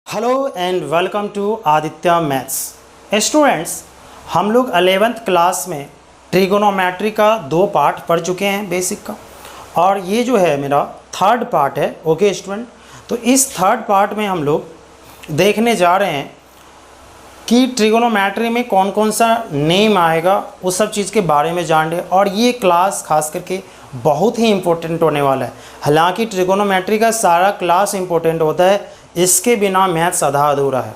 Hello and welcome to Aditya maths. Students, हम लोग 11th class में ट्रिगोनोमेट्री का 2 पार्ट पढ़ चुके हैं बेसिक का, और ये जो है मेरा 3rd पार्ट है। ओके स्टूडेंट, तो इस 3rd पार्ट में हम लोग देखने जा रहे हैं कि ट्रिगोनोमेट्री में कौन कौन सा नेम आएगा, उस सब चीज़ के बारे में जान रहे। और ये क्लास खास करके बहुत ही इम्पोर्टेंट होने वाला है। हालांकि ट्रिगोनोमेट्री का सारा क्लास इम्पोर्टेंट होता है, इसके बिना मैथ्स आधा अधूरा है।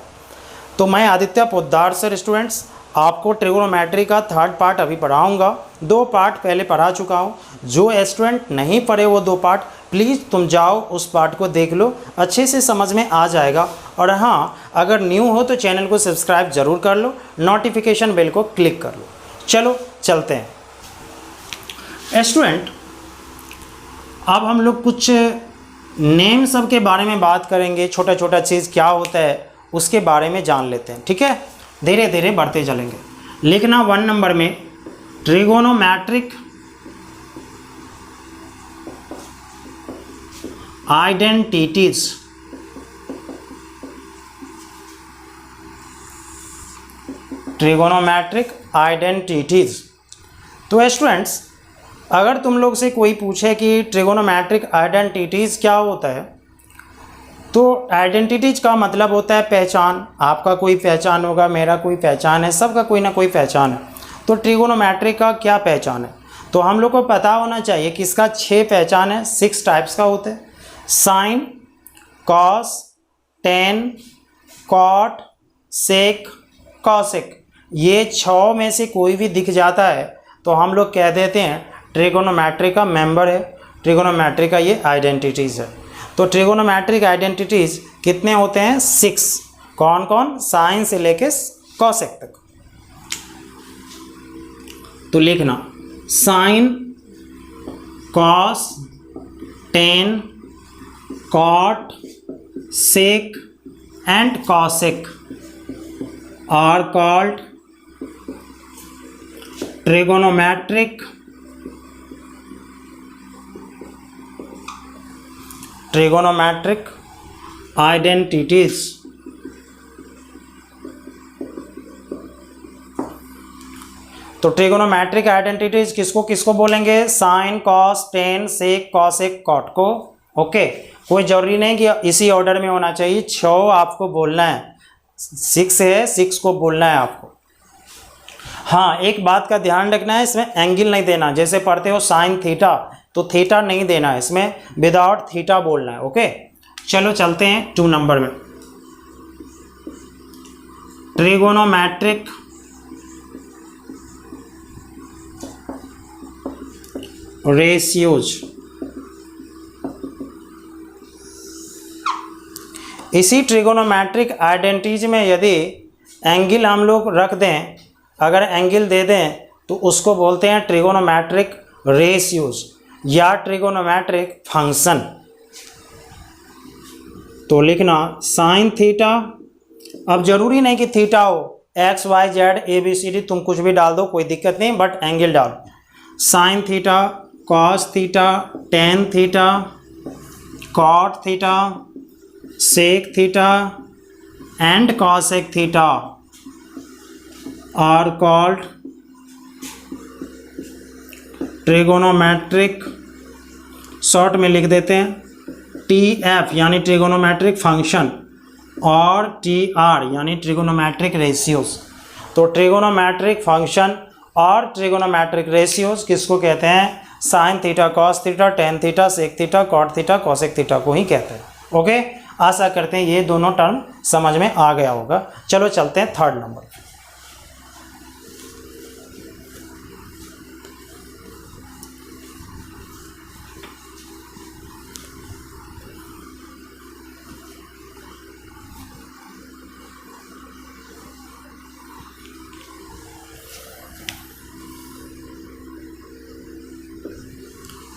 तो मैं आदित्य पोद्दार सर स्टूडेंट्स आपको ट्रिगोनोमेट्री का 3rd पार्ट अभी पढ़ाऊंगा। 2 पार्ट पहले पढ़ा चुका हूं। जो स्टूडेंट नहीं पढ़े वो 2 पार्ट, प्लीज़ तुम जाओ उस पार्ट को देख लो, अच्छे से समझ में आ जाएगा। और हाँ, अगर न्यू हो तो चैनल को सब्सक्राइब ज़रूर कर लो, नोटिफिकेशन बेल को क्लिक कर लो। चलो चलते हैं स्टूडेंट। अब हम लोग कुछ नेम सब के बारे में बात करेंगे, छोटा छोटा चीज़ क्या होता है उसके बारे में जान लेते हैं। ठीक है, धीरे धीरे बढ़ते चलेंगे। लिखना 1 नंबर में ट्रिगोनोमेट्रिक आइडेंटिटीज। Trigonometric identities. तो स्टूडेंट्स, अगर तुम लोग से कोई पूछे कि ट्रिगोनोमेट्रिक आइडेंटिटीज़ क्या होता है, तो आइडेंटिटीज का मतलब होता है पहचान। आपका कोई पहचान होगा, मेरा कोई पहचान है, सबका कोई ना कोई पहचान है। तो ट्रिगोनोमेट्रिक का क्या पहचान है, तो हम लोग को पता होना चाहिए कि इसका 6 पहचान है, 6 टाइप्स का होता है। Sign, cos, tan, cot, sec, cosec, ये 6 में से कोई भी दिख जाता है तो हम लोग कह देते हैं ट्रिगोनोमेट्री का मेंबर है, ट्रिगोनोमेट्री का ये आइडेंटिटीज़ है। तो ट्रिगोनोमेट्रिक आइडेंटिटीज़ कितने होते हैं? 6। कौन कौन? साइन से लेके कॉसेक तक। तो लिखना sine, cos, tan, cot, sec and cosec are called trigonometric identities. तो ट्रिगोनोमेट्रिक आइडेंटिटीज किसको किसको बोलेंगे? Sine, cos, tan, sec, cosec, cot को। ओके, कोई जरूरी नहीं कि इसी ऑर्डर में होना चाहिए, 6 आपको बोलना है। 6 है, 6 को बोलना है आपको। हाँ, एक बात का ध्यान रखना है, इसमें एंगल नहीं देना। जैसे पढ़ते हो साइन थीटा, तो थीटा नहीं देना है, इसमें विदाउट थीटा बोलना है। ओके, चलो चलते हैं 2 नंबर में। Trigonometric ratios. इसी ट्रिगोनोमेट्रिक आइडेंटिटीज में यदि एंगल हम लोग रख दें, अगर एंगल दे दें, तो उसको बोलते हैं ट्रिगोनोमेट्रिक रेशियोज या ट्रिगोनोमेट्रिक फंक्शन। तो लिखना साइन थीटा। अब जरूरी नहीं कि थीटा हो, X Y Z A B C D तुम कुछ भी डाल दो, कोई दिक्कत नहीं, बट एंगल डालो। Sine theta, cos theta, tan theta, cot theta, sec theta and cosec theta are called trigonometric, short में लिख देते हैं TF यानी ट्रिगोनोमेट्रिक फंक्शन, और TR यानी ट्रिगोनोमेट्रिक रेशियोज। तो ट्रिगोनोमेट्रिक फंक्शन और ट्रिगोनोमेट्रिक रेशियोज किसको कहते हैं? Sine theta, cos theta, tan theta, sec theta, cot theta, cosec theta को ही कहते हैं। ओके, आशा करते हैं ये दोनों टर्म समझ में आ गया होगा। चलो चलते हैं 3rd नंबर।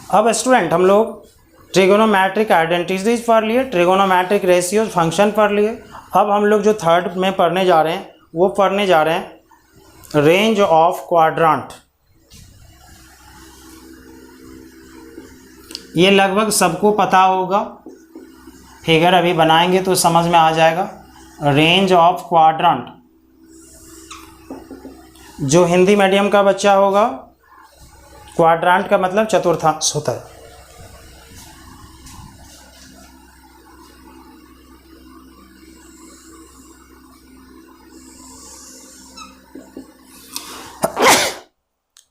अब स्टूडेंट, हम लोग ट्रिगोनोमेट्रिक आइडेंटिटीज पढ़ लिए, ट्रिगोनोमेट्रिक रेशियोज फंक्शन पढ़ लिए। अब हम लोग जो 3rd में पढ़ने जा रहे हैं वो पढ़ने जा रहे हैं रेंज ऑफ क्वाड्रेंट। ये लगभग सबको पता होगा, फिगर अभी बनाएंगे तो समझ में आ जाएगा। रेंज ऑफ क्वाड्रेंट, जो हिंदी मीडियम का बच्चा होगा, क्वाड्रेंट का मतलब चतुर्थांश होता है।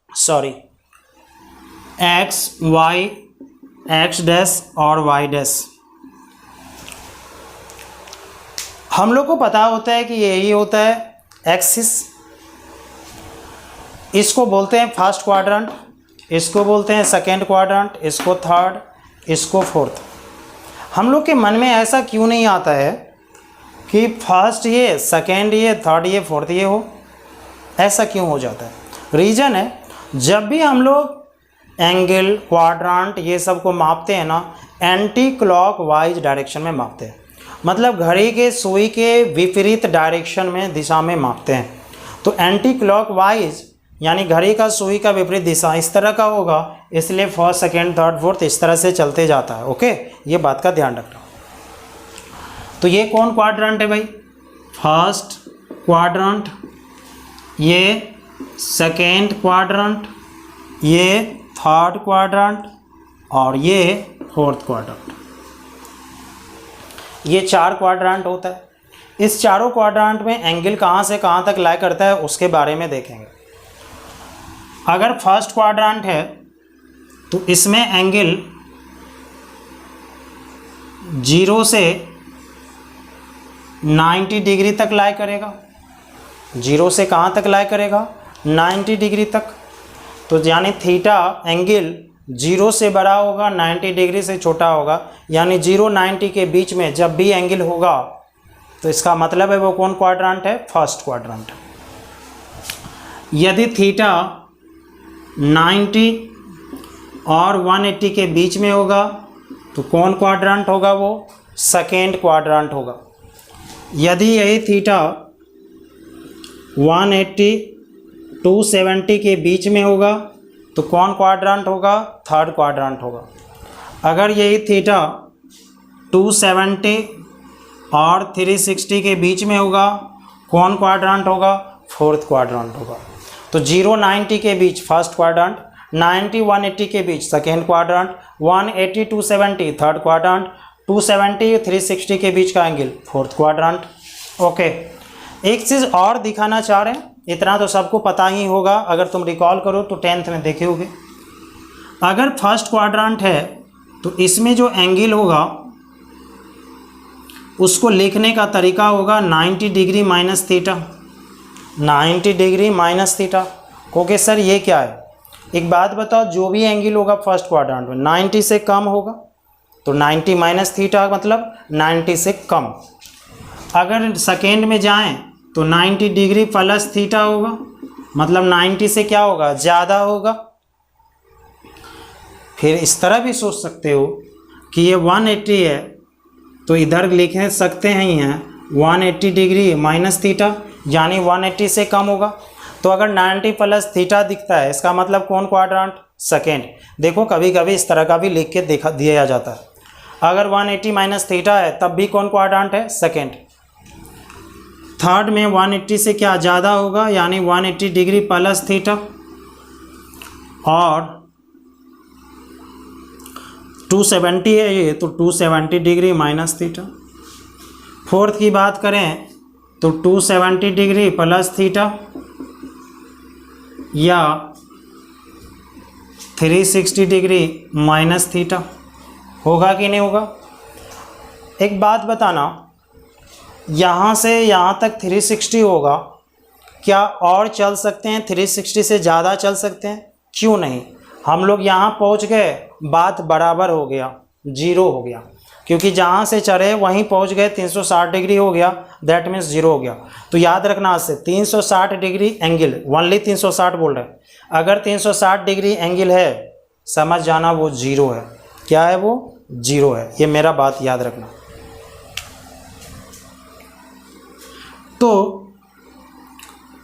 Sorry, X Y, X dash और वाई डैश, हम लोग को पता होता है कि यही होता है एक्सिस। इसको बोलते हैं फर्स्ट क्वाड्रेंट, इसको बोलते हैं सेकेंड क्वाड्रेंट, इसको थर्ड, इसको फोर्थ। हम लोग के मन में ऐसा क्यों नहीं आता है कि फर्स्ट ये, सेकेंड ये, थर्ड ये, फोर्थ ये हो? ऐसा क्यों हो जाता है? रीज़न है, जब भी हम लोग एंगल, क्वाड्रेंट ये सब को मापते हैं ना, एंटी क्लॉक वाइज डायरेक्शन में मापते हैं, मतलब घड़ी के सुई के विपरीत डायरेक्शन में, दिशा में मापते हैं। तो एंटी क्लॉक वाइज यानी घड़ी का सुई का विपरीत दिशा इस तरह का होगा, इसलिए फर्स्ट, सेकेंड, थर्ड, फोर्थ इस तरह से चलते जाता है। ओके, ये बात का ध्यान रखना। तो ये कौन क्वाड्रेंट है भाई? फर्स्ट क्वाड्रेंट, ये सेकेंड क्वाड्रेंट, ये थर्ड क्वाड्रेंट और ये फोर्थ क्वाड्रेंट। ये 4 क्वाड्रेंट होता है। इस चारों क्वाड्रेंट में एंगल कहाँ से कहाँ तक लाई करता है उसके बारे में देखेंगे। अगर फर्स्ट क्वाड्रेंट है तो इसमें एंगल 0 से 90 डिग्री तक लाई करेगा। 0 से कहाँ तक लाई करेगा? 90 डिग्री तक। तो यानी थीटा एंगल 0 से बड़ा होगा, 90 डिग्री से छोटा होगा, यानी 0 90 के बीच में जब भी एंगल होगा तो इसका मतलब है वो कौन क्वाड्रेंट है? First quadrant. यदि थीटा 90 और 180 के बीच में होगा तो कौन क्वाड्रेंट होगा? वो सेकेंड क्वाड्रेंट होगा। यदि यही थीटा 180 270 के बीच में होगा तो कौन क्वाड्रेंट होगा? थर्ड क्वाड्रेंट होगा। अगर यही थीटा 270 और 360 के बीच में होगा, कौन क्वाड्रेंट होगा? फोर्थ क्वाड्रेंट होगा। तो 0 90 के बीच फर्स्ट क्वाड्रेंट, 90 180 के बीच सेकेंड क्वाड्रेंट, 180 270 थर्ड क्वाड्रेंट, 270 360 के बीच का एंगल फोर्थ क्वाड्रेंट। ओके, एक चीज़ और दिखाना चाह रहे हैं, इतना तो सबको पता ही होगा, अगर तुम रिकॉल करो तो 10th में देखे होगे। अगर फर्स्ट क्वाड्रेंट है तो इसमें जो एंगल होगा उसको लिखने का तरीका होगा 90 degree minus theta. 90 degree minus theta. क्योंकि सर ये क्या है? एक बात बताओ, जो भी एंगल होगा फर्स्ट क्वाड्रेंट में 90 से कम होगा तो 90 माइनस थीटा मतलब 90 से कम। अगर सेकेंड में जाएं तो 90 डिग्री प्लस थीटा होगा, मतलब 90 से क्या होगा? ज़्यादा होगा। फिर इस तरह भी सोच सकते हो कि ये 180 है तो इधर लिख सकते हैं ही हैं 180 डिग्री माइनस थीटा, यानी 180 से कम होगा। तो अगर 90 प्लस थीटा दिखता है इसका मतलब कौन क्वाड्रेंट? सेकेंड। देखो कभी कभी इस तरह का भी लिख के दिया जाता है। अगर 180 माइनस थीटा है तब भी कौन क्वाड्रेंट है? सेकेंड। थर्ड में 180 से क्या ज़्यादा होगा, यानी 180 डिग्री प्लस थीटा, और 270 है ये तो 270 डिग्री माइनस थीटा। फोर्थ की बात करें तो 270 डिग्री प्लस थीटा या 360 डिग्री माइनस थीटा। होगा कि नहीं होगा? एक बात बताना, यहाँ से यहाँ तक 360 होगा, क्या और चल सकते हैं? 360 से ज़्यादा चल सकते हैं? क्यों नहीं? हम लोग यहाँ पहुँच गए, बात बराबर हो गया, 0 हो गया, क्योंकि जहाँ से चढ़े वहीं पहुँच गए, 360 डिग्री हो गया, दैट मीन्स 0 हो गया। तो याद रखना आज से 360 डिग्री एंगल, ओनली 360 बोल रहे हैं। अगर 360 डिग्री एंगल है समझ जाना वो 0 है। क्या है वो? 0 है। ये मेरा बात याद रखना। तो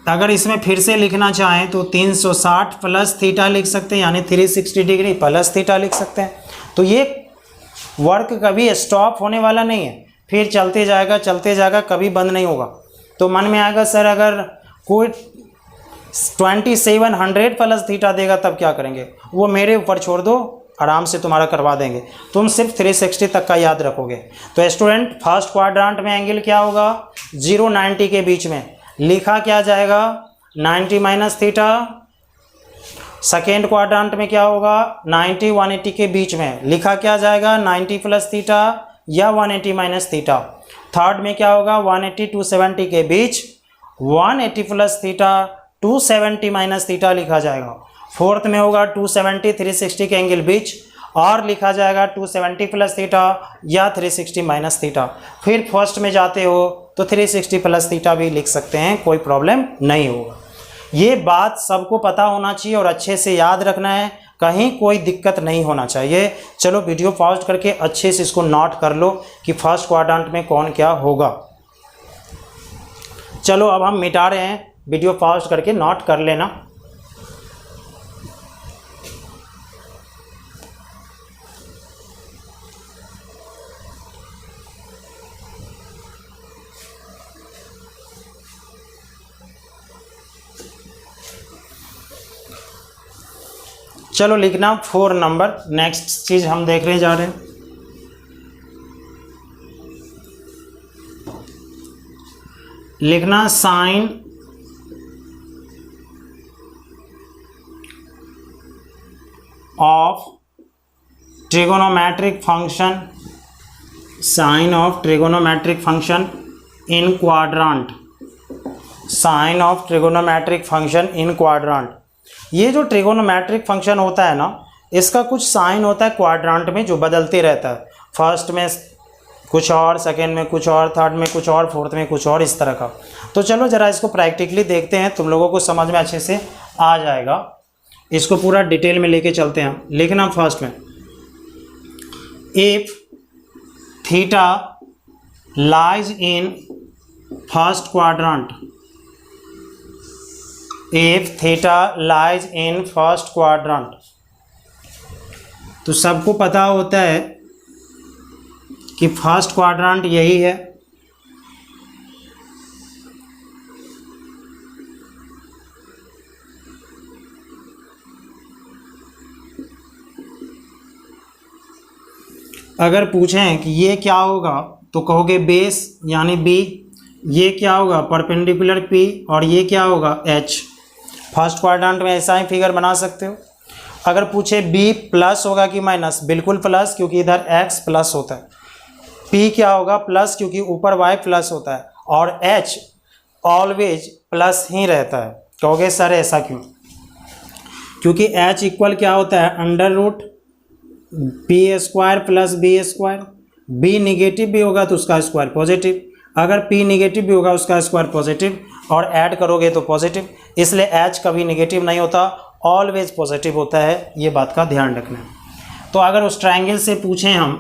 अगर इसमें फिर से लिखना चाहें तो 360 प्लस थीटा लिख सकते हैं, यानी 360 डिग्री प्लस थीटा लिख सकते हैं। तो ये वर्क कभी स्टॉप होने वाला नहीं है, फिर चलते जाएगा, कभी बंद नहीं होगा। तो मन में आएगा सर अगर कोई 2700 प्लस थीटा देगा तब क्या करेंगे, वो मेरे ऊपर छोड़ दो, आराम से तुम्हारा करवा देंगे, तुम सिर्फ 360 तक का याद रखोगे। तो स्टूडेंट फर्स्ट क्वाड्रांट में एंगल क्या होगा, 0 90 के बीच में लिखा क्या जाएगा 90 माइनस थीटा। सेकेंड क्वाड्रांट में क्या होगा 90 180 के बीच में लिखा क्या जाएगा 90 प्लस थीटा या 180 माइनस थीटा। थर्ड में क्या होगा 180 270 के बीच 180 प्लस थीटा 270 माइनस थीटा लिखा जाएगा। फोर्थ में होगा 270 360 के एंगल बीच और लिखा जाएगा 270 प्लस थीटा या 360 माइनस थीटा। फिर फर्स्ट में जाते हो तो 360 प्लस थीटा भी लिख सकते हैं, कोई प्रॉब्लम नहीं होगा। ये बात सबको पता होना चाहिए और अच्छे से याद रखना है, कहीं कोई दिक्कत नहीं होना चाहिए। चलो वीडियो पॉज करके अच्छे से इसको नोट कर लो कि फर्स्ट क्वाड्रेंट में कौन क्या होगा। चलो अब हम मिटा रहे हैं, वीडियो पॉज करके नोट कर लेना। चलो लिखना 4 नंबर। नेक्स्ट चीज हम देख रहे जा रहे हैं, लिखना sine of trigonometric function, sine of trigonometric function in quadrant, sine of trigonometric function in quadrant. ये जो ट्रिगोनोमेट्रिक फंक्शन होता है ना, इसका कुछ साइन होता है क्वाड्रेंट में जो बदलते रहता है, फर्स्ट में कुछ और, सेकेंड में कुछ और, थर्ड में कुछ और, फोर्थ में कुछ और, इस तरह का। तो चलो ज़रा इसको प्रैक्टिकली देखते हैं, तुम लोगों को समझ में अच्छे से आ जाएगा। इसको पूरा डिटेल में लेके चलते हैं। लिखना फर्स्ट में, if theta lies in first quadrant, if theta lies in first quadrant, तो सबको पता होता है कि फर्स्ट क्वाड्रेंट यही है। अगर पूछें कि ये क्या होगा तो कहोगे बेस यानी बी, ये क्या होगा परपेंडिकुलर पी, और ये क्या होगा एच। फर्स्ट क्वाड्रेंट में ऐसा ही फिगर बना सकते हो। अगर पूछे बी प्लस होगा कि माइनस, बिल्कुल प्लस, क्योंकि इधर एक्स प्लस होता है। पी क्या होगा प्लस, क्योंकि ऊपर वाई प्लस होता है। और एच ऑलवेज प्लस ही रहता है। कहोगे सर ऐसा क्यों, क्योंकि एच इक्वल क्या होता है under root P square plus B square. B negative भी होगा तो उसका स्क्वायर पॉजिटिव, अगर पी निगेटिव भी होगा उसका स्क्वायर पॉजिटिव, और ऐड करोगे तो पॉजिटिव। इसलिए एच कभी निगेटिव नहीं होता, ऑलवेज पॉजिटिव होता है, ये बात का ध्यान रखना है। तो अगर उस ट्रायंगल से पूछें हम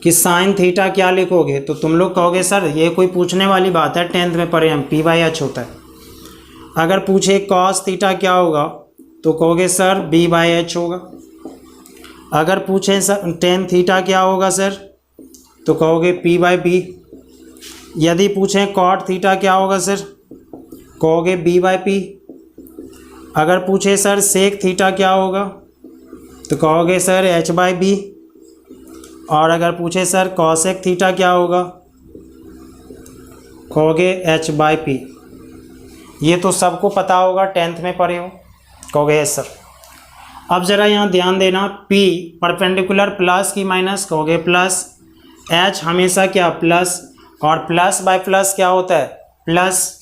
कि साइन थीटा क्या लिखोगे, तो तुम लोग कहोगे सर ये कोई पूछने वाली बात है, 10th में पढ़े हम, पी बाई एच होता है। अगर पूछे कॉस थीटा क्या होगा तो कहोगे सर बी बाई एच होगा। अगर पूछें सर टेन थीटा क्या होगा सर, तो कहोगे पी बाई बी। यदि पूछें कॉट थीटा क्या होगा सर, कहोगे बी बाई पी। अगर पूछे सर सेक थीटा क्या होगा तो कहोगे सर एच बाई बी। और अगर पूछे सर कॉसेक थीटा क्या होगा, कहोगे एच बाई पी। ये तो सबको पता होगा, 10th में पढ़े हो, कहोगे यस सर। अब ज़रा यहाँ ध्यान देना, P परपेंडिकुलर प्लस की माइनस, कहोगे प्लस। H हमेशा क्या प्लस, और प्लस बाय प्लस क्या होता है प्लस,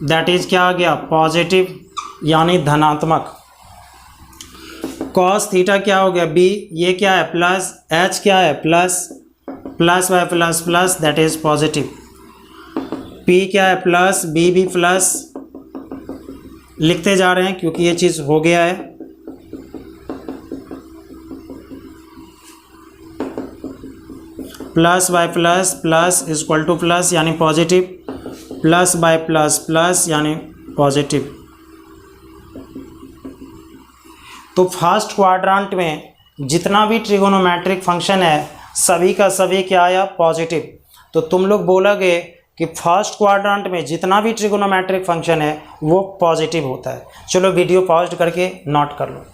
दैट इज क्या आ गया पॉजिटिव यानी धनात्मक। कॉस थीटा क्या हो गया B, ये क्या है प्लस, H क्या है plus, plus by plus plus that is positive. P क्या है प्लस, B भी प्लस, लिखते जा रहे हैं क्योंकि ये चीज़ हो गया है। Plus by plus plus is equal to plus यानी positive, plus by plus plus यानी पॉजिटिव। तो फर्स्ट क्वाड्रेंट में जितना भी ट्रिगोनोमेट्रिक फंक्शन है सभी का सभी क्या आया, पॉजिटिव। तो तुम लोग बोलोगे कि फर्स्ट क्वाड्रेंट में जितना भी ट्रिगोनोमेट्रिक फंक्शन है वो पॉजिटिव होता है। चलो वीडियो पॉज करके नोट कर लो।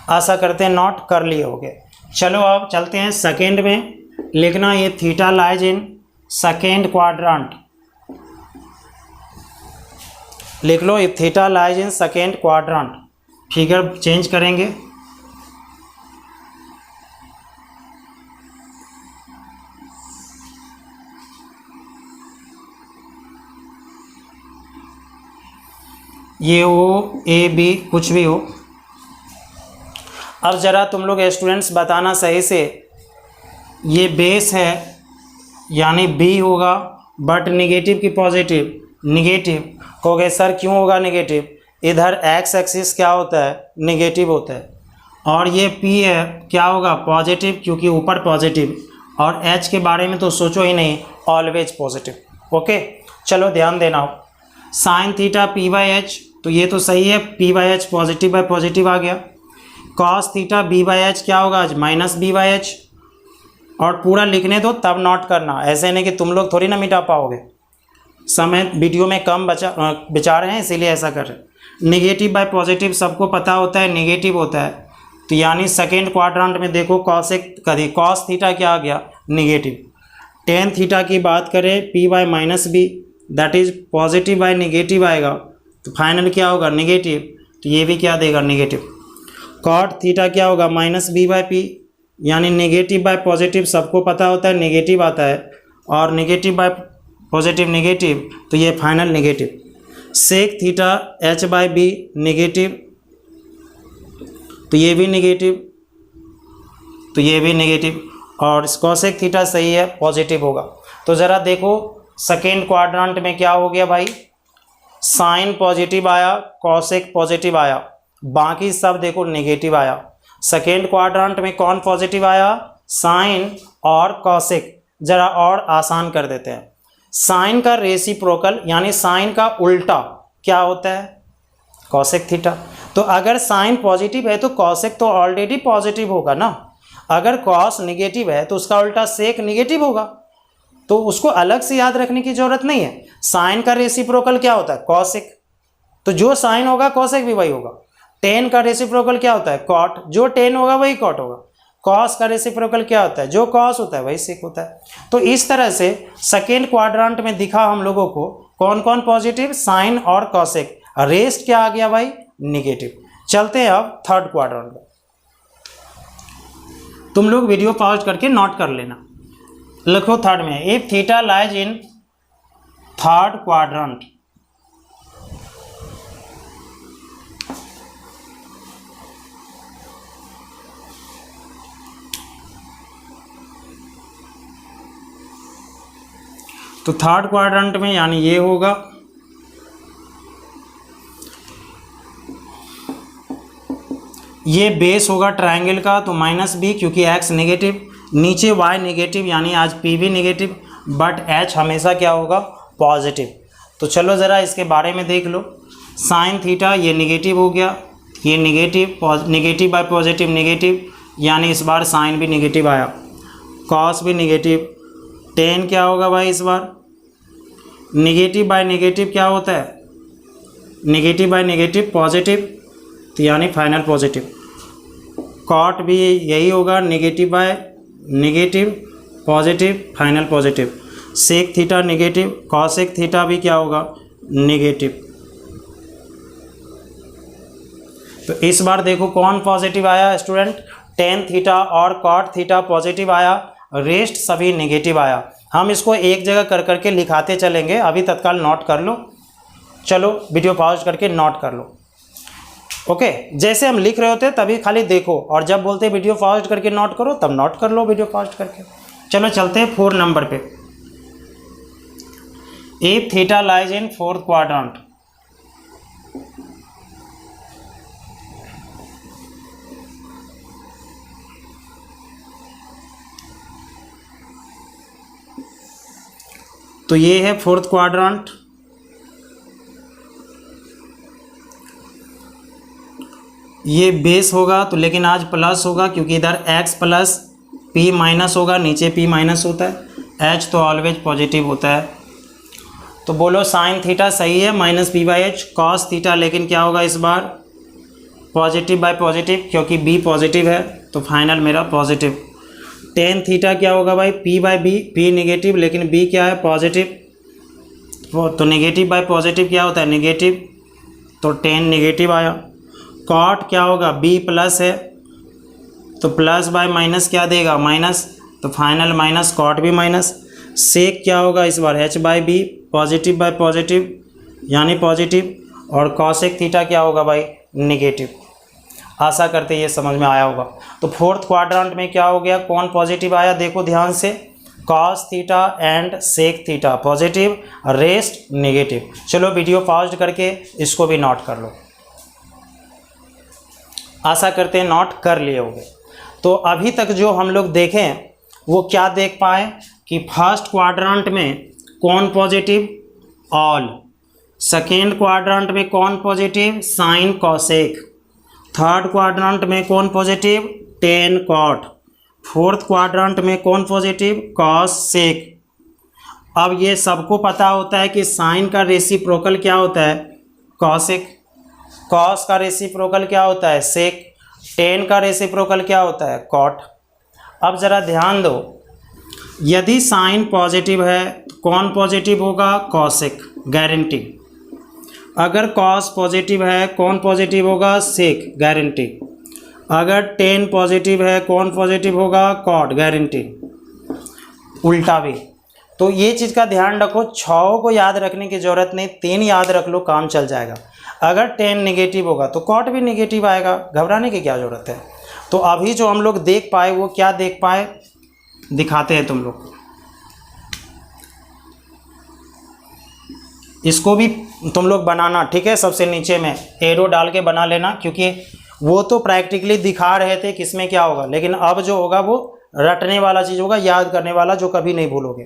आशा करते हैं नोट कर लिए होगे। चलो अब चलते हैं सेकेंड में। लिखना ये theta lies in second quadrant, लिख लो ये theta lies in second quadrant. Figure change करेंगे। ये हो ए बी कुछ भी हो। अब ज़रा तुम लोग स्टूडेंट्स बताना सही से, ये बेस है यानी बी होगा, बट निगेटिव की पॉजिटिव, निगेटिव कहोगे सर क्यों होगा निगेटिव, इधर एक्स एक्सिस क्या होता है, निगेटिव होता है। और ये पी है क्या होगा, पॉजिटिव, क्योंकि ऊपर पॉजिटिव। और एच के बारे में तो सोचो ही नहीं, ऑलवेज पॉजिटिव। ओके चलो ध्यान देना। Sine theta P by H, तो ये तो सही है, P by H positive by positive आ गया। Cos theta B by H क्या होगा आज, माइनस बी बाई एच। और पूरा लिखने दो तब नोट करना, ऐसे नहीं कि तुम लोग थोड़ी ना मिटा पाओगे, समय वीडियो में कम बचा रहे हैं इसीलिए ऐसा कर रहे हैं। निगेटिव बाय पॉजिटिव सबको पता होता है निगेटिव होता है, तो यानी सेकेंड क्वाड्रेंट में देखो कॉस थीटा क्या आ गया, निगेटिव। टेन थीटा की बात करें P by minus B, that is positive by negative आएगा, तो फाइनल क्या होगा, निगेटिव। तो ये भी क्या देगा, निगेटिव। कॉट थीटा क्या होगा, माइनस बी बाय पी, यानी नेगेटिव बाय पॉजिटिव सबको पता होता है नेगेटिव आता है, और नेगेटिव बाय पॉजिटिव नेगेटिव, तो ये final negative. Sec theta H by B negative, तो ये भी नेगेटिव, तो ये भी नेगेटिव। और कॉसेक थीटा सही है, पॉजिटिव होगा। तो ज़रा देखो सेकेंड क्वाड्रेंट में क्या हो गया भाई, साइन पॉजिटिव आया, कॉसेक पॉजिटिव आया, बाकी सब देखो नेगेटिव आया। सेकेंड क्वाड्रेंट में कौन पॉजिटिव आया, साइन और कॉसेक। ज़रा और आसान कर देते हैं, साइन का रेसिप्रोकल यानी साइन का उल्टा क्या होता है, कॉसेक थीटा। तो अगर साइन पॉजिटिव है तो कॉसेक तो ऑलरेडी पॉजिटिव होगा ना, अगर कॉस निगेटिव है तो उसका उल्टा सेक निगेटिव होगा, तो उसको अलग से याद रखने की जरूरत नहीं है। साइन का रेसिप्रोकल क्या होता है, कॉसेक, तो जो साइन होगा कॉसेक भी वही होगा। टेन का रेसिप्रोकल क्या होता है, कॉट, जो टेन होगा वही कॉट होगा। कॉस का रेसिप्रोकल क्या होता है, जो कॉस होता है वही सेक होता है। तो इस तरह से सेकेंड क्वाड्रेंट में दिखा हम लोगों को कौन कौन पॉजिटिव, साइन और कॉसेक, रेस्ट क्या आ गया भाई, निगेटिव। चलते हैं अब थर्ड क्वाड्रेंट में। तुम लोग वीडियो पॉज करके नोट कर लेना। लिखो थर्ड में, if theta lies in third quadrant, तो थर्ड क्वाड्रेंट में यानी ये होगा, ये बेस होगा ट्रायंगल का, तो माइनस बी क्योंकि एक्स नेगेटिव, नीचे वाई नेगेटिव यानी आज पी भी नेगेटिव, बट एच हमेशा क्या होगा, पॉजिटिव। तो चलो ज़रा इसके बारे में देख लो। साइन थीटा ये नेगेटिव हो गया, ये नेगेटिव बाय पॉजिटिव नेगेटिव, यानी इस बार साइन भी नेगेटिव आया, कॉस भी नेगेटिव। टेन क्या होगा भाई इस बार, नेगेटिव बाय नेगेटिव क्या होता है, नेगेटिव बाय नेगेटिव पॉजिटिव, तो यानी फाइनल पॉजिटिव। कॉट भी यही होगा, negative by negative positive, final positive. Sec theta negative, cosec theta भी क्या होगा, नेगेटिव। तो इस बार देखो कौन पॉजिटिव आया स्टूडेंट, टेन थीटा और कॉट थीटा पॉजिटिव आया, रेस्ट सभी नेगेटिव आया। हम इसको एक जगह कर करके लिखाते चलेंगे, अभी तत्काल नोट कर लो। चलो वीडियो पॉज करके नोट कर लो। ओके जैसे हम लिख रहे होते तभी खाली देखो, और जब बोलते वीडियो पॉज करके नोट करो तब नोट कर लो वीडियो पॉज करके। चलो चलते हैं 4 नंबर पे। If theta lies in fourth quadrant, तो ये है फोर्थ क्वाड्रेंट। ये बेस होगा तो लेकिन आज प्लस होगा क्योंकि इधर x प्लस P माइनस होगा, नीचे P माइनस होता है, H तो ऑलवेज पॉजिटिव होता है। तो बोलो साइन थीटा सही है minus P by H, cos theta लेकिन क्या होगा इस बार पॉजिटिव बाय पॉजिटिव, क्योंकि बी पॉजिटिव है तो फाइनल मेरा पॉजिटिव। टेन थीटा क्या होगा भाई P by B, P negative लेकिन बी क्या है पॉजिटिव, तो नेगेटिव बाय पॉजिटिव क्या होता है नेगेटिव, तो टेन नेगेटिव आया। कॉट क्या होगा बी प्लस है तो प्लस बाय माइनस क्या देगा माइनस, तो फाइनल माइनस कॉट भी माइनस। सेक क्या होगा इस बार H by B, positive by positive यानी पॉजिटिव, और कॉसेक थीटा क्या होगा भाई नेगेटिव। आशा करते ये समझ में आया होगा। तो फोर्थ क्वाड्रेंट में क्या हो गया, कौन पॉजिटिव आया देखो ध्यान से, cos theta and sec theta positive, rest negative. चलो वीडियो पॉज करके इसको भी नोट कर लो, आशा करते हैं नोट कर लिए होंगे। तो अभी तक जो हम लोग देखें वो क्या देख पाए कि फर्स्ट क्वाड्रेंट में कौन पॉजिटिव ऑल, सेकेंड क्वाड्रेंट में कौन positive sine cosec, third quadrant में कौन positive tan cot, fourth quadrant में कौन पॉजिटिव कॉस सेक। अब ये सबको पता होता है कि साइन का रेसिप्रोकल क्या होता है कॉसेक, कॉस का रेसिप्रोकल क्या होता है सेक, टेन का रेसिप्रोकल क्या होता है कॉट। अब ज़रा ध्यान दो, यदि साइन पॉजिटिव है तो कौन पॉजिटिव होगा कॉसेक गारंटी, अगर कॉस पॉजिटिव है कौन पॉजिटिव होगा सेक गारंटी, अगर टेन पॉजिटिव है कौन पॉजिटिव होगा कॉट गारंटी, उल्टा भी। तो ये चीज़ का ध्यान रखो, छः को याद रखने की ज़रूरत नहीं, 3 याद रख लो काम चल जाएगा। अगर टेन नेगेटिव होगा तो कॉट भी नेगेटिव आएगा, घबराने की क्या ज़रूरत है। तो अभी जो हम लोग देख पाए वो क्या देख पाए दिखाते हैं तुम लोग, इसको भी तुम लोग बनाना ठीक है, सबसे नीचे में एरो डाल के बना लेना, क्योंकि वो तो प्रैक्टिकली दिखा रहे थे किसमें क्या होगा, लेकिन अब जो होगा वो रटने वाला चीज़ होगा, याद करने वाला, जो कभी नहीं भूलोगे।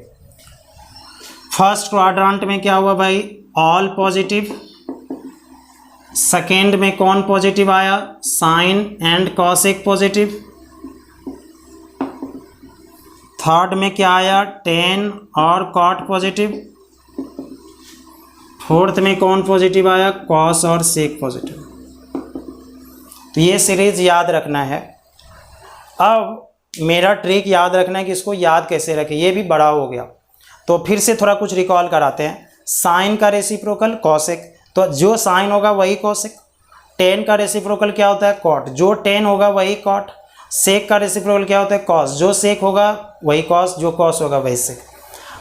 फर्स्ट क्वाड्रेंट में क्या हुआ भाई ऑल पॉजिटिव, सेकेंड में कौन पॉजिटिव आया sine and cosec positive, third में क्या आया टेन और कॉट पॉजिटिव, फोर्थ में कौन पॉजिटिव आया कॉस और सेक पॉजिटिव। तो ये सीरीज याद रखना है। अब मेरा ट्रिक याद रखना है कि इसको याद कैसे रखें, ये भी बड़ा हो गया तो फिर से थोड़ा कुछ रिकॉल कराते हैं। साइन का रेसिप्रोकल कॉसेक, तो जो साइन होगा वही कॉसेक, टेन का रेसिप्रोकल क्या होता है कॉट, जो टेन होगा वही कॉट, सेक का रेसिप्रोकल क्या होता है कॉस, जो सेक होगा वही कॉस, जो कॉस होगा वही सेक।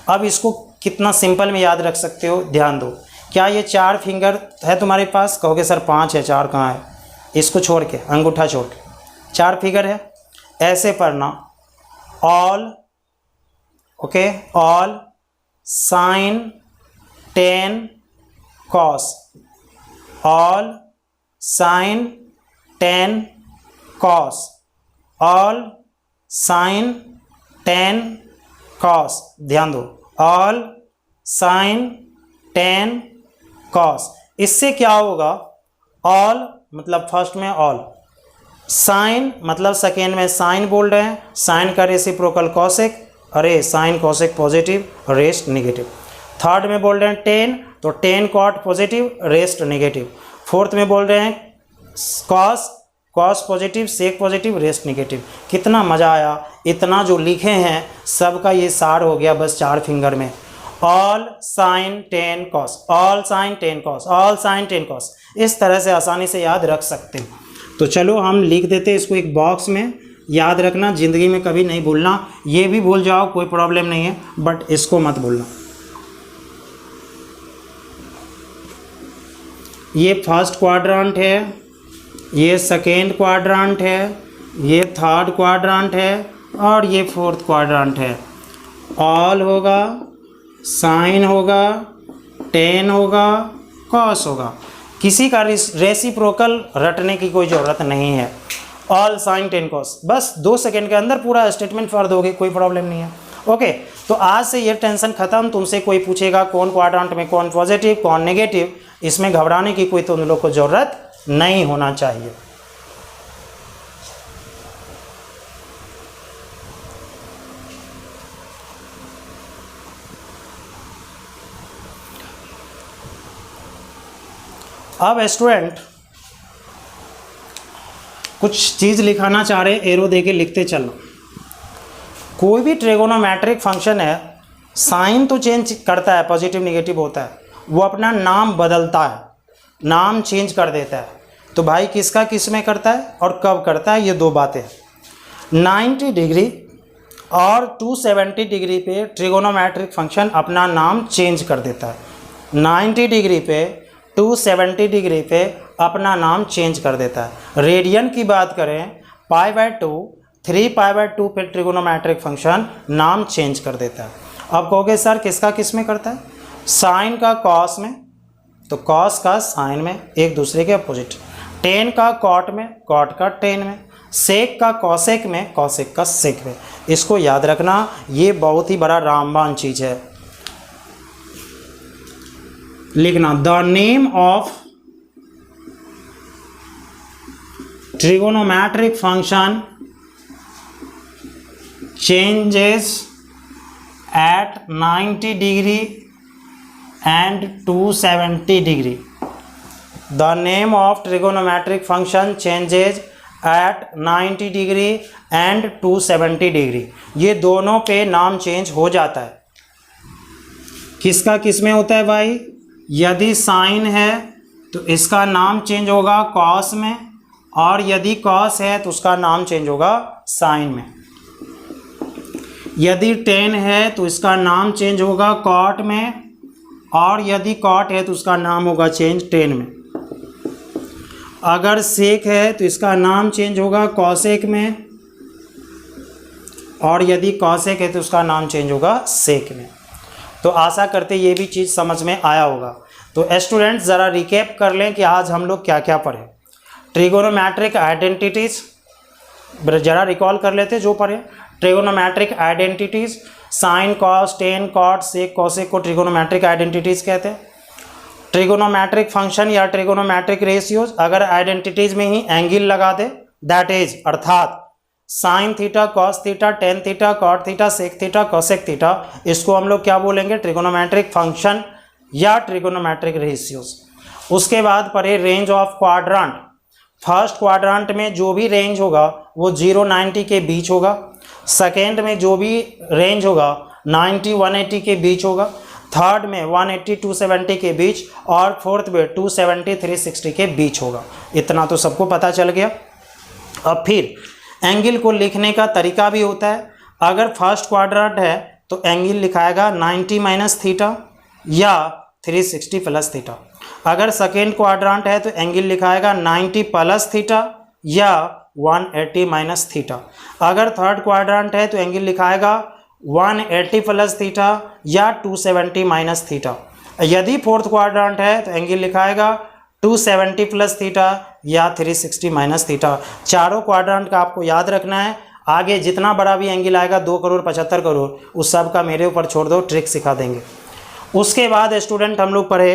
अब इसको कितना सिंपल में याद रख सकते हो ध्यान दो। क्या ये 4 फिंगर है तुम्हारे पास, कहोगे सर 5 है, 4 कहाँ है, इसको छोड़ के अंगूठा छोड़ के 4 फिगर है, ऐसे पढ़ना all, okay all sine tan cos, all sine tan cos, all sine tan cos, ध्यान दो ऑल साइन टेन कॉस। इससे क्या होगा ऑल मतलब फर्स्ट में ऑल, साइन मतलब सेकेंड में साइन बोल रहे हैं, साइन का रेसिप्रोकल कॉसेक, अरे sine cosec positive rest negative, third में बोल रहे हैं टेन तो tan cot positive rest negative, fourth में बोल रहे हैं cos, cos positive sec positive rest negative. कितना मज़ा आया, इतना जो लिखे हैं सबका ये सार हो गया बस 4 फिंगर में, all sine tan cos, all sine tan cos, all sine tan cos, इस तरह से आसानी से याद रख सकते हैं। तो चलो हम लिख देते हैं इसको एक बॉक्स में, याद रखना ज़िंदगी में कभी नहीं भूलना, ये भी भूल जाओ कोई प्रॉब्लम नहीं है बट इसको मत भूलना। ये फर्स्ट क्वाड्रेंट है, ये सेकेंड क्वाड्रेंट है, ये थर्ड क्वाड्रेंट है और ये फोर्थ क्वाड्रेंट है। ऑल होगा, साइन होगा, टेन होगा, कॉस होगा, किसी का रेसिप्रोकल रटने की कोई ज़रूरत नहीं है। ऑल साइन टेन कॉस, बस 2 सेकेंड के अंदर पूरा स्टेटमेंट पढ़ दोगे, कोई प्रॉब्लम नहीं है। ओके, तो आज से ये टेंशन ख़त्म। तुमसे कोई पूछेगा कौन क्वाड्रेंट में कौन पॉजिटिव कौन नेगेटिव, इसमें घबराने की कोई तुम लोग को ज़रूरत नहीं होना चाहिए। अब स्टूडेंट कुछ चीज़ लिखाना चाह रहे, एरो देके लिखते चलो। कोई भी ट्रिगोनोमेट्रिक फंक्शन है, साइन तो चेंज करता है, पॉजिटिव निगेटिव होता है, वो अपना नाम बदलता है, नाम चेंज कर देता है। तो भाई किसका किस में करता है और कब करता है, ये दो बातें। 90 डिग्री और 270 डिग्री पे ट्रिगोनोमेट्रिक फंक्शन अपना नाम चेंज कर देता है। 90 डिग्री पे 270 डिग्री पे अपना नाम चेंज कर देता है। रेडियन की बात करें, π/2 3π/2 पे ट्रिगोनोमेट्रिक फंक्शन नाम चेंज कर देता है। अब कहोगे सर किसका किस में करता है, साइन का कॉस में, तो कॉस का साइन में, एक दूसरे के अपोजिट। टेन का कॉट में, कॉट का टेन में। सेक का कॉसेक में, कॉसेक का सेक में। इसको याद रखना, ये बहुत ही बड़ा रामबाण चीज़ है। लिखना, the name of trigonometric function changes at 90 degree and 270 degree. The name of trigonometric function changes at 90 degree and 270 degree. ये दोनों पे नाम चेंज हो जाता है। किसका किस में होता है भाई, यदि साइन है तो इसका नाम चेंज होगा कॉस में, और यदि कॉस है तो उसका नाम चेंज होगा साइन में। यदि टेन है तो इसका नाम चेंज होगा कॉट में, और यदि कॉट है तो उसका नाम होगा चेंज टेन में। अगर सेक है तो इसका नाम चेंज होगा कॉसेक में, और यदि कॉसेक है तो उसका नाम चेंज होगा सेक में। तो आशा करते ये भी चीज़ समझ में आया होगा। तो स्टूडेंट्स ज़रा रिकैप कर लें कि आज हम लोग क्या क्या पढ़े। ट्रिगोनोमेट्रिक आइडेंटिटीज़ ज़रा रिकॉल कर लेते जो पढ़े। Trigonometric identities, sine cos tan cot sec cosec को ट्रिगोनोमेट्रिक आइडेंटिटीज़ कहते हैं। ट्रिगोनोमेट्रिक फंक्शन या ट्रिगोनोमेट्रिक रेशियोज अगर आइडेंटिटीज़ में ही एंगल लगा दे, दैट इज अर्थात sine theta cos theta tan theta cot theta sec theta cosec theta, इसको हम लोग क्या बोलेंगे, ट्रिगोनोमेट्रिक फंक्शन या ट्रिगोनोमेट्रिक रेशियोज। उसके बाद पढ़े range of quadrant. First quadrant में जो भी रेंज होगा वो 0-90 के बीच होगा। सेकेंड में जो भी रेंज होगा 90-180 के बीच होगा। थर्ड में 180-270 के बीच, और फोर्थ में 270-360 के बीच होगा। इतना तो सबको पता चल गया। अब फिर एंगल को लिखने का तरीका भी होता है। अगर फर्स्ट क्वाड्रेंट है तो एंगल लिखाएगा 90 माइनस थीटा या 360 प्लस थीटा। अगर सेकेंड क्वाड्रेंट है तो एंगल लिखाएगा 90 प्लस थीटा या 180 माइनस थीटा। अगर थर्ड क्वाड्रेंट है तो एंगल लिखाएगा 180 प्लस थीटा या 270 माइनस थीटा। यदि फोर्थ क्वाड्रेंट है तो एंगल लिखाएगा 270 प्लस थीटा या 360 माइनस थीटा। चारों क्वाड्रेंट का आपको याद रखना है। आगे जितना बड़ा भी एंगल आएगा 2 करोड़ 75 करोड़, उस सब का मेरे ऊपर छोड़ दो, ट्रिक सिखा देंगे। उसके बाद स्टूडेंट हम लोग पढ़े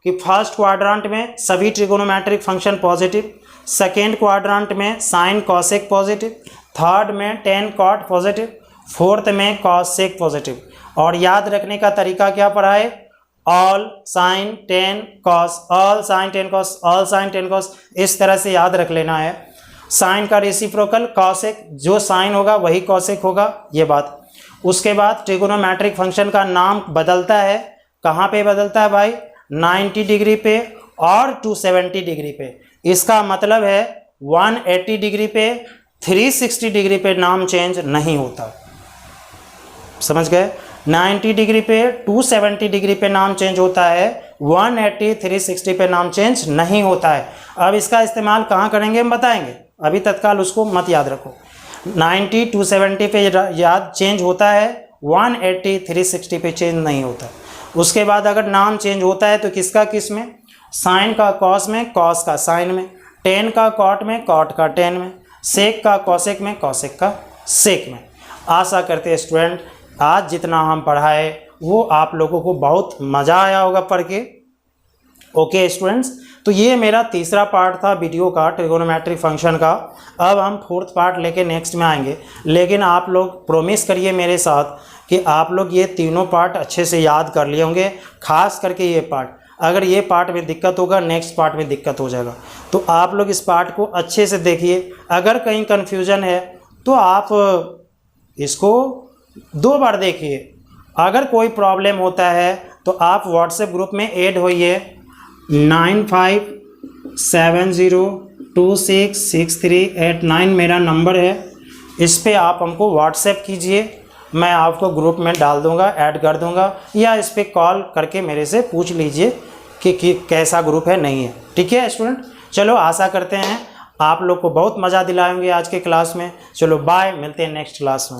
कि फर्स्ट क्वाड्रेंट में सभी trigonometric function positive, second quadrant में साइन कॉसेक पॉजिटिव, थर्ड में टेन कॉट पॉजिटिव, फोर्थ में कॉसेक पॉजिटिव। और याद रखने का तरीका क्या पढ़ा है, all sine tan cos, all sine tan cos, all sine tan cos, इस तरह से याद रख लेना है। साइन का रेसिप्रोकल कॉसेक, जो साइन होगा वही कॉसेक होगा, ये बात। उसके बाद ट्रिगोनोमेट्रिक फंक्शन का नाम बदलता है। कहाँ पे बदलता है भाई, 90 डिग्री पे और 270 डिग्री पे। इसका मतलब है 180 डिग्री पे 360 डिग्री पे नाम चेंज नहीं होता। समझ गए, 90 डिग्री पे 270 डिग्री पे नाम चेंज होता है, 180 360 पे नाम चेंज नहीं होता है। अब इसका इस्तेमाल कहाँ करेंगे हम बताएंगे, अभी तत्काल उसको मत याद रखो। 90 270 पे याद चेंज होता है, 180 360 पे चेंज नहीं होता। उसके बाद अगर नाम चेंज होता है तो किसका किस में, साइन का कॉस में, कॉस का साइन में, टेन का कॉट में, कॉट का टेन में, सेक का कॉसेक में, कॉसेक का सेक में। आशा करते हैं स्टूडेंट आज जितना हम पढ़ाए वो आप लोगों को बहुत मज़ा आया होगा पढ़ के। ओके स्टूडेंट्स, तो ये मेरा तीसरा पार्ट था वीडियो का ट्रिगोनोमेट्रिक फंक्शन का। अब हम फोर्थ पार्ट लेके नेक्स्ट में आएंगे, लेकिन आप लोग प्रॉमिस करिए मेरे साथ कि आप लोग ये तीनों पार्ट अच्छे से याद कर लिए होंगे, खास करके ये पार्ट। अगर ये पार्ट में दिक्कत होगा नेक्स्ट पार्ट में दिक्कत हो जाएगा। तो आप लोग इस पार्ट को अच्छे से देखिए। अगर कहीं कन्फ्यूज़न है तो आप इसको 2 बार देखिए। अगर कोई प्रॉब्लम होता है तो आप व्हाट्सएप ग्रुप में ऐड होइए। 9570266389 मेरा नंबर है। इस पे आप हमको व्हाट्सएप कीजिए, मैं आपको ग्रुप में डाल दूंगा, ऐड कर दूंगा, या इस पे कॉल करके मेरे से पूछ लीजिए कि कैसा ग्रुप है नहीं है। ठीक है स्टूडेंट, चलो आशा करते हैं आप लोग को बहुत मज़ा दिलाएंगे आज के क्लास में। चलो बाय, मिलते हैं नेक्स्ट क्लास में।